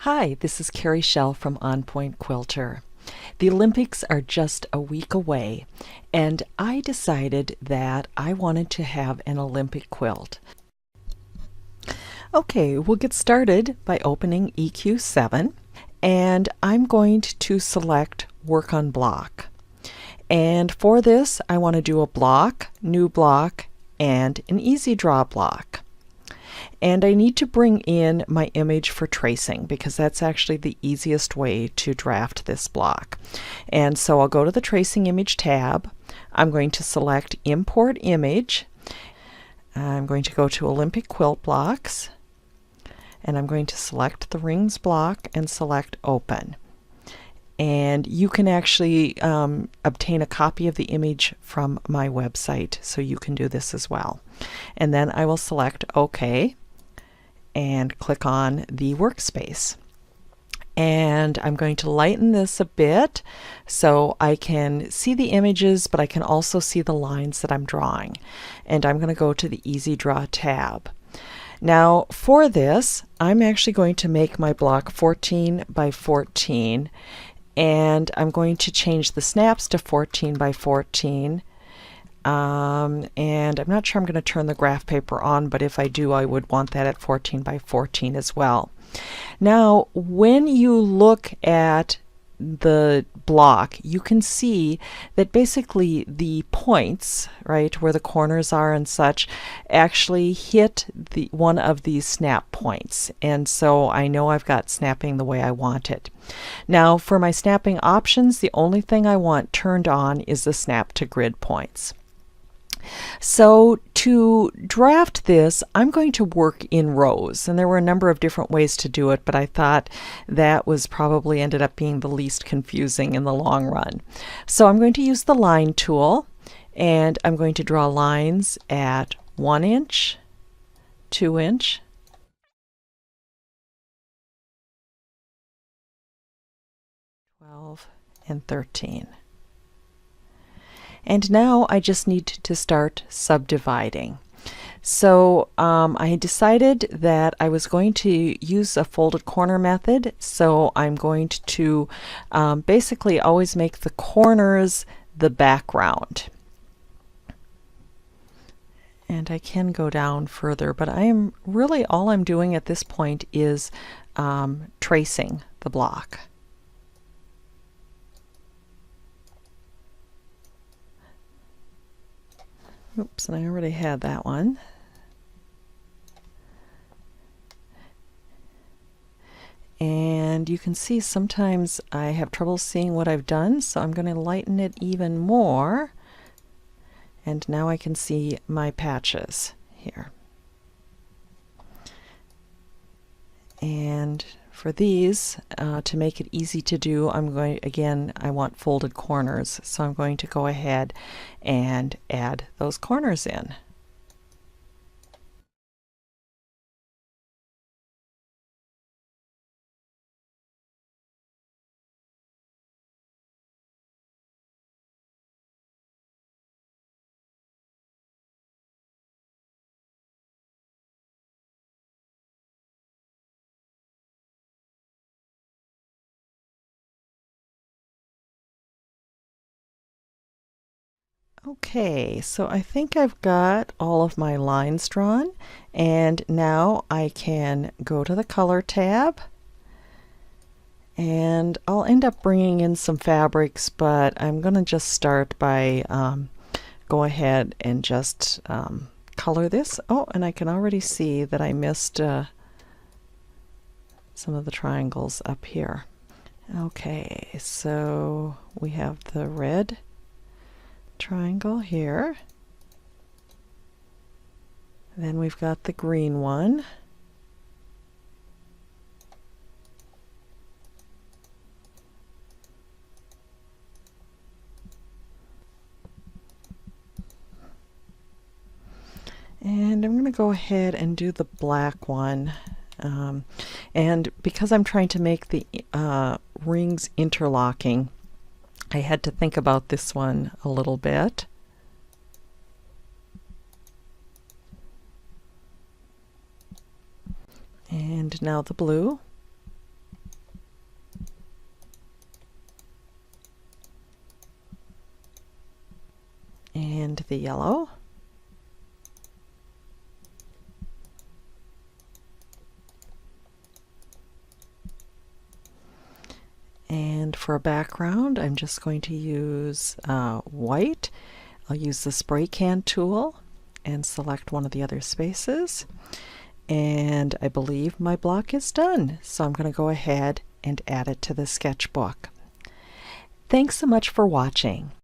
Hi, this is Carrie Schell from On Point Quilter. The Olympics are just a week away, and I decided that I wanted to have an Olympic quilt. Okay, we'll get started by opening EQ7, and I'm going to select Work on Block. And for this, I want to do a block, new block, and an easy draw block. And I need to bring in my image for tracing because that's actually the easiest way to draft this block. And so I'll go to the Tracing Image tab. I'm going to select Import Image. I'm going to go to Olympic Quilt Blocks. And I'm going to select the Rings block and select Open. And you can actually obtain a copy of the image from my website, so you can do this as well. And then I will select OK and click on the workspace. And I'm going to lighten this a bit so I can see the images, but I can also see the lines that I'm drawing. And I'm going to go to the Easy Draw tab. Now for this, I'm actually going to make my block 14 by 14, and I'm going to change the snaps to 14 by 14. And I'm not sure I'm going to turn the graph paper on, but if I do, I would want that at 14 by 14 as well. Now, when you look at the block, you can see that basically the points, right, where the corners are and such, actually hit one of these snap points. And so I know I've got snapping the way I want it. Now, for my snapping options, the only thing I want turned on is the snap to grid points. So to draft this, I'm going to work in rows, and there were a number of different ways to do it, but I thought that was probably ended up being the least confusing in the long run. So I'm going to use the line tool, and I'm going to draw lines at 1 inch, 2 inch, 12, and 13. And now I just need to start subdividing. So I decided that I was going to use a folded corner method. So I'm going to basically always make the corners the background. And I can go down further, but all I'm doing at this point is tracing the block. Oops, and I already had that one. And you can see sometimes I have trouble seeing what I've done, so I'm going to lighten it even more. And now I can see my patches here. And for these, to make it easy to do, I want folded corners, so I'm going to go ahead and add those corners in. Okay, so I think I've got all of my lines drawn, and now I can go to the Color tab, and I'll end up bringing in some fabrics, but I'm going to just start by go ahead and just color this. Oh, and I can already see that I missed some of the triangles up here. Okay, so we have the red triangle here. Then we've got the green one. And I'm going to go ahead and do the black one. And because I'm trying to make the rings interlocking, I had to think about this one a little bit. And now the blue. and the yellow. And for a background, I'm just going to use white. I'll use the spray can tool and select one of the other spaces. And I believe my block is done. So I'm going to go ahead and add it to the sketchbook. Thanks so much for watching.